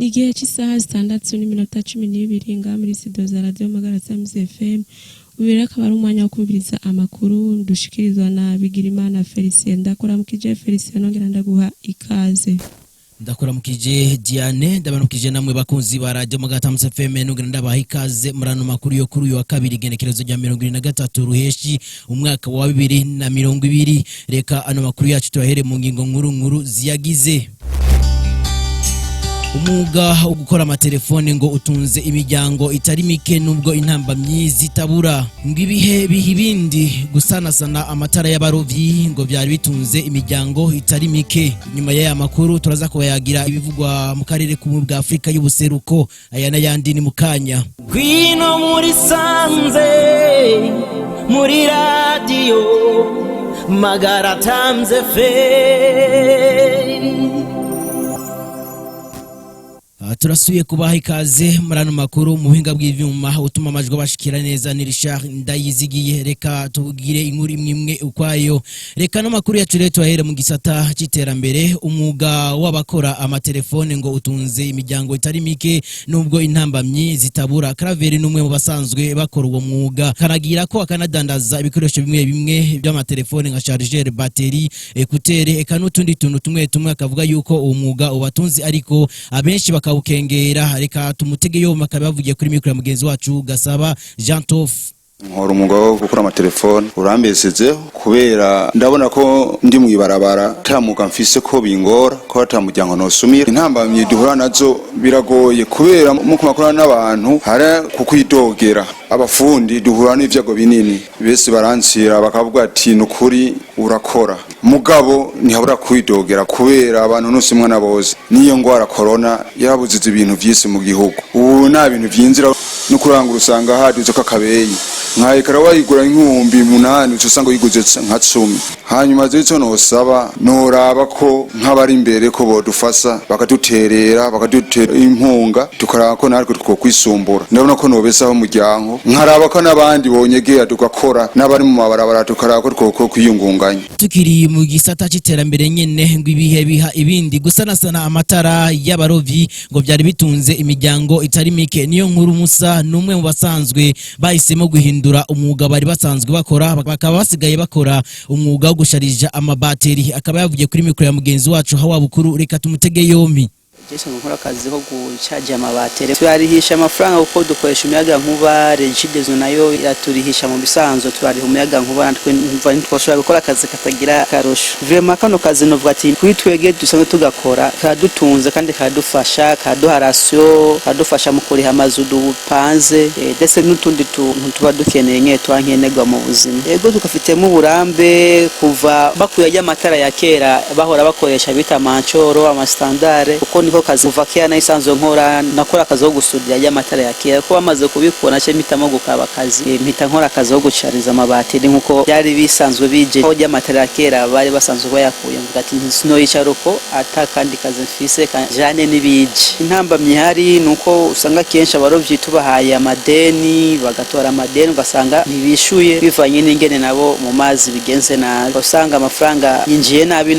Nigihe cy'isaha 6:12 nga muri studio za Radio Magara Samizi FM. Ubira akaba ari umwanya wo kumviriza amakuru dushikirizwa na Bigirimana Felicien. Ndakora mukije Felicien nongera ndaguha ikaze. Ndakora mukije Diane ndabanukije namwe bakunzi ba Radio Magara Samizi FM nongera ndabaha ikaze murano makuru yo kuri uyu wa kabiri genekerezo rya 23 ruheshi umwaka wa 2020. Reka ano makuru yacu tuyahere mu ngingo nkuru ziyagize. Umuga wo gukora amatelefone ngo utunze imiryango itari mike nubwo intamba myizi tabura ngibihe bihibindi gusanasana amatara y'abarovyi ngo byari bitunze imiryango itari mike. Nyuma y'aya makuru turaza kubayagira ibivugwa mu karere k'ubumwe bwa Afrika y'ubuseruko aya n'ayandi ni mukanya. Gwino muri sanze muri radio Magara Tamze fe turasuye kubaha ikaze murano makuru mu buhinga bw'ivyuma utuma amajwi bashikira neza ni Richard Ndayizigiye. Reka tubugire inkuru imwe ukwayo. Reka no makuru yacu rero tuyahere mu gisata cy'iterambere. Umuga w'abakora amatelefone ngo utunze imiryango itari mike nubwo intambamyi zitabura. Claver numwe mu basanzwe bakora uwo mwuga karagira ko akanadandaza ibikoresho bimwe by'amatelefone nka chargeur, batterie, écouteur eka n'utundi tuntu tumwe akavuga yuko uwo mwuga ubatunze ariko abenshi bakawukengera. Reka tumutege yo makabavugiye kuri mikro ya mugenzi wacu Gasaba Jean Tof. Nkora umwuga wo gukora amatelefone urambesezeho kubera ndabona ko ndi mu ibarabara tamuka mfise ko bingora ko atamujyango nosumira intambamye duhura nazo biragoye kubera mu kumakora n'abantu hara kukwidogera abafundi duhura n'ivyago binini bese baransira bakavuga ati nukuri urakora mugabo ntihabura kwidogera kubera abantu nose mwana bose niyo ngwara corona yabuzize ibintu vyise mu gihugu ubu nta bintu vyinzira no kurangura usanga haduze kakabeyi nkaye karawayigura inkumbi 8 usanga yiguze nka 10 hanyuma zitso nosaba noraba ko nk'abari imbere ko bodufasa bakaduterera bakadutera impunga tukaraba ko natwe twokwisumbura ndabona ko nobesaho umuryango nkaraba ko nabandi bonyegera tugakora nabari mu mabarabara tukaraba ko twoko kwiyungunganya. Tukiri mu gisata cy'iterambere nyene ngo ibihe biha ibindi gusanasana amatara y'abarovyi ngo byari bitunze imiryango itari mike. Niyo nkuru Musa numwe mu basanzwe bahisemo guhindura umwuga bari basanzwe bakora bakaba basigaye bakora umwuga wo gusharija amabateri. Akaba yavugiye kuri mikro ya mugenzi wacu Hawa Bukuru. Reka tumutege yombi. Jese nkora akazi ko gucaje amabateri turarihisha amafaranga uko dukoresha umuyaga nkuba regidezo nayo yaturihisha mu bisanzwe turariha umuyaga nkuba natwe ntitwashobora gukora akazi katagira karosho. Vraiment kano kazi novuga ati kuri twege dusanzwe tugakora kadutunze kandi kadufasha kaduharasyo kadufasha mu kuriha amazu dupanze ndetse n'utundi tuntu tuba dukeneye nke twankenegwa mu buzima. Ego tukafitemo uburambe kuva bakuye amatara ya kera bahora bakoresha bita mancoro amastandare uko niko kazi kuva kera naisanzwe nakora akazi ko gusudira y'amatara ya kera ko bamaze kubikora cyo mitamo gukaba akazi mpita nkora akazi ko gucariza amabateri nkuko byari bisanzwe bije ko y'amatara ya kera bari basanzwe bayakuye mvuga ati sino yicaruko atakandi kazi mfise jane nibije. Intambamye hari nuko usanga kenshi abarovyi tubahaye amadeni bagatora amadeni ugasanga ntibishuye bivanye n'ingene nabo mu mazi bigenze nabi usanga amafaranga yinjiye nabi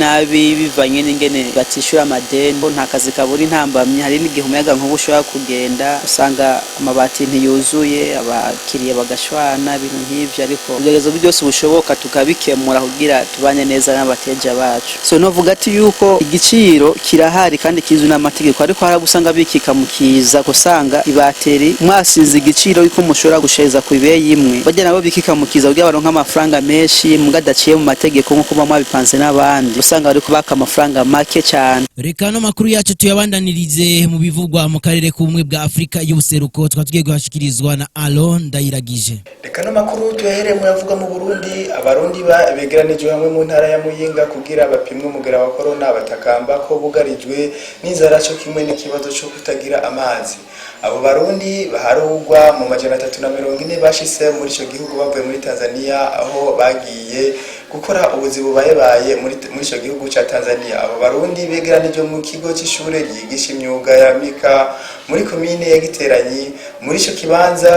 bivanye n'ingene batishura amadeni nta kazi kaburi intambamye. Hari n'igihe umuyaga nkuba ushobora kugenda usanga amabati ntiyuzuye abakiriye bagashwana ibintu nk'ivyo ariko ugereza byose bushoboka tukabikemura kugira tubanye neza n'abateja bacu. So novuga ati yuko igiciro kirahari kandi kizwe n'amategeko ariko harabusanga bikika mukiza kusanga ibateri mwasize igiciro yuko mushobora gusheza ku ibeyi imwe bajya nabo bikika mukiza kugira baronka amafaranga menshi mugadaciye mu mategeko nko kuba mwabipanze n'abandi usanga bari kubaka amafaranga make cyane. Reka no makuru yacu tuyabandanirize mu bivugwa mu karere k'ubumwe bwa Afrika y'ubuseruko twatugiye guhashikirizwa na Alon Ndayiragije. Reka no makuru tuyahere mu yavuga mu Burundi abarundi begeranije hamwe mu ntara ya Muyinga kugira bapimwe umugera wa corona batakamba ko bugarijwe n'inzara cyo kimwe n'ikibazo cyo kutagira amazi. Abo barundi baharugwa mu majana 340 bashise muri ico gihugu bavuye muri Tanzania aho bagiye gukora ubuzi bubaye muri ico gihugu ca Tanzania. Abo barundi begeranije mu kigo cy'ishure ryigisha imyuga ya Mika muri komine ya Giteranyi. Muri ico kibanza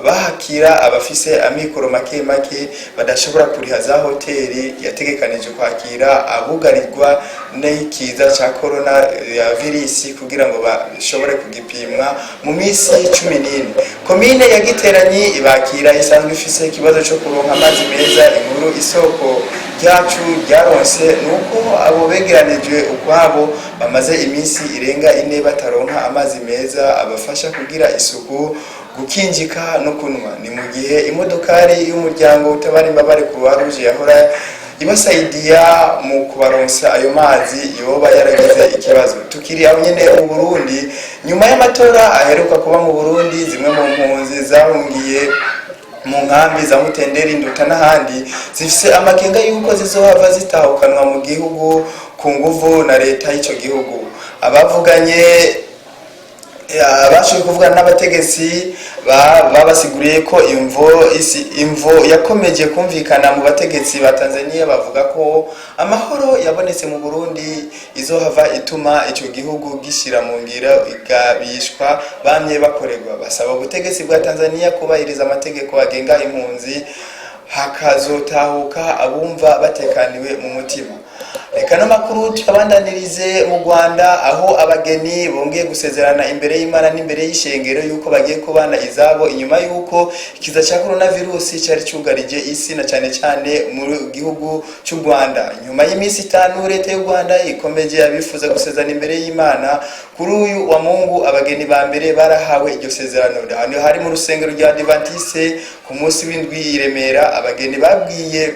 bahakira abafise amikoro make make badashobora kuriha za hoteli yategekanije kwakira abugarirwa n'ikiza ca corona ya virus kugira ngo bashobore kugipimwa mu misi 14. Komine ya Giteranyi ibakira isanzwe ifise ikibazo cyo kuronka amazi meza. Inkuru isoko ryacu ryaronse nuko abo begeranijwe ukwabo bamaze iminsi irenga 4 bataronka amazi meza abafasha kugira isuku, gukinjika no kunwa. Ni mu gihe imodokari y'umuryango utabara imbabare Croix Rouge yahora ibasaidia mu kubaronsa ayo mazi yoba yaragize ikibazo. Tukiri aho nyene mu Burundi, nyuma y'amatora aheruka kuba mu Burundi, zimwe mu mpunzi zahungiye mu nkambi za Mutenderi, Nduta n'ahandi zifise amakenga yuko zizohava zitahukanwa mu gihugu ku nguvu na leta y'ico gihugu. Abavuganye abashoboye kuvugana n'abategetsi babasiguriye ko imvo yakomeje kumvikana mu bategetsi ba Tanzania. Bavuga ko amahoro yabonetse mu Burundi izohava ituma ico gihugu gishira mu ngira igabishwa bamye bakorerwa. Basaba ubutegetsi bwa Tanzania kubahiriza amategeko agenga impunzi, hakazotahuka abumva batekaniwe mu mutima. Reka no makuru tuyabandanirize mu Rwanda, aho abageni bongeye gusezerana imbere y'Imana n'imbere y'ishengero yuko bagiye kubana izabo inyuma yuko ikiza cya coronavirus cyari cyugarije isi na cyane cyane mu gihugu cy'u Rwanda. Nyuma y'iminsi 5 leta y'u Rwanda ikomeje abifuza gusezerana imbere y'Imana. Kuri uyu wa Mungu abageni ba mbere barahawe iryo sezerano. Hano hari mu rusengero rya Adventiste ku munsi w'indwi i Remera. Abageni babwiye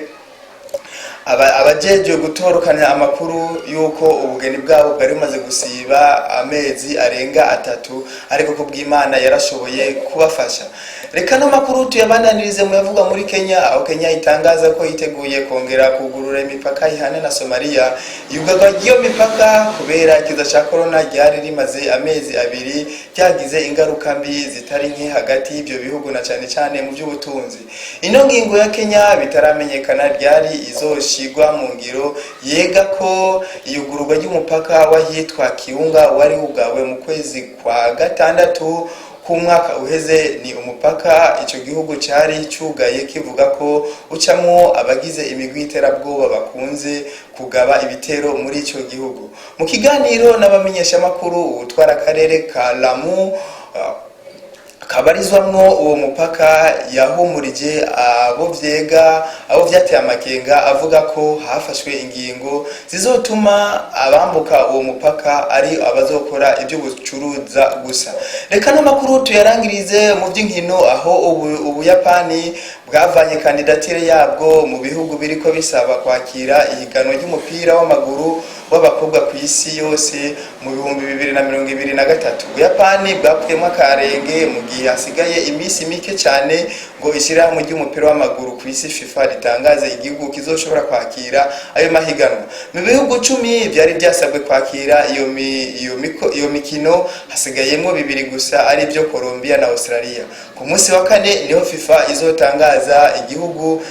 abajeje gutorokanya amakuru yuko ubugeni bwabo bwari bumaze gusiba amezi arenga 3, ariko ko bw'Imana yarashoboye kubafasha. Reka no makuru tuyabandanirize mu yavuga muri Kenya, aho Kenya itangaza ko yiteguye kongera kugurura imipaka ihana na Somalia. Yugaga iyo mipaka kubera ikiza cya corona ryari rimaze amezi 2 byagize ingaruka mbi zitari nke hagati y'ibyo bihugu na cyane cyane mu by'ubutunzi. Ino ngingo ya Kenya bitaramenyekana ryari izoshigwa mu ngiro yega ko iyugururwa ry'umupaka wahitwa Kiunga wari ugawe mu kwezi kwa gatandatu ku mwaka uheze. Ni umupaka ico gihugu cyari cyugaye kivuga ko ucamwo abagize imigwi iterabwoba bakunze kugaba ibitero muri ico gihugu. Mu kiganiro n'abamenyesha makuru utwara akarere ka Lamu kabarizwamwo uwo mupaka yahumurije abo vyateye amakenga, avuga ko hafashwe ingingo zizotuma abambuka uwo mupaka ari abazokora ibyo bucuruza gusa. Reka no makuru tuyarangirize mu by'inkino, aho Ubuyapani bwavanye kandidatire yabwo mu bihugu biriko bisaba kwakira ihiganwa ry'umupira w'amaguru w'abakobwa ku isi yose mu 2023. Ubuyapani bwapfuyemo akarenge mu gihe hasigaye iminsi mike cyane ngo ishyirahamwe ry'umupira w'amaguru ku isi FIFA ritangaze igihugu kizoshobora kwakira ayo mahiganwa. Mu bihugu 10 byari byasabwe kwakira iyo mikino, hasigayemo 2 gusa, ari byo Colombia na Australia. Ku munsi wa 4 niho FIFA izotangaza igihugu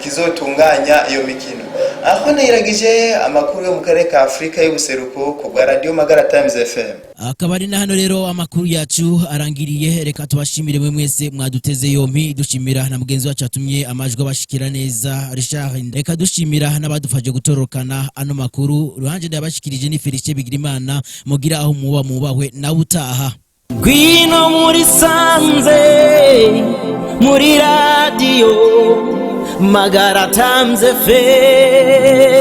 kizotunganya iyo mikino. Aho niragije amakuru yo mu karere ka Afrika y'ubuseruko ku bwa Radio Magara Times FM. Akabari na hano rero amakuru yacu arangiriye. Reka tubashimire mwe mwese mwaduteze yompi, dushimira na mugenzi wacu atumye amajwi abashikira neza Richard. Reka dushimira n'abadufashe gutorokana ano makuru. Ruhanje ndabashikirije ni Felicien Bigirimana, mugira aho muba mubahwe na utaha. Gwino muri sanze muri radio Magara Times FM.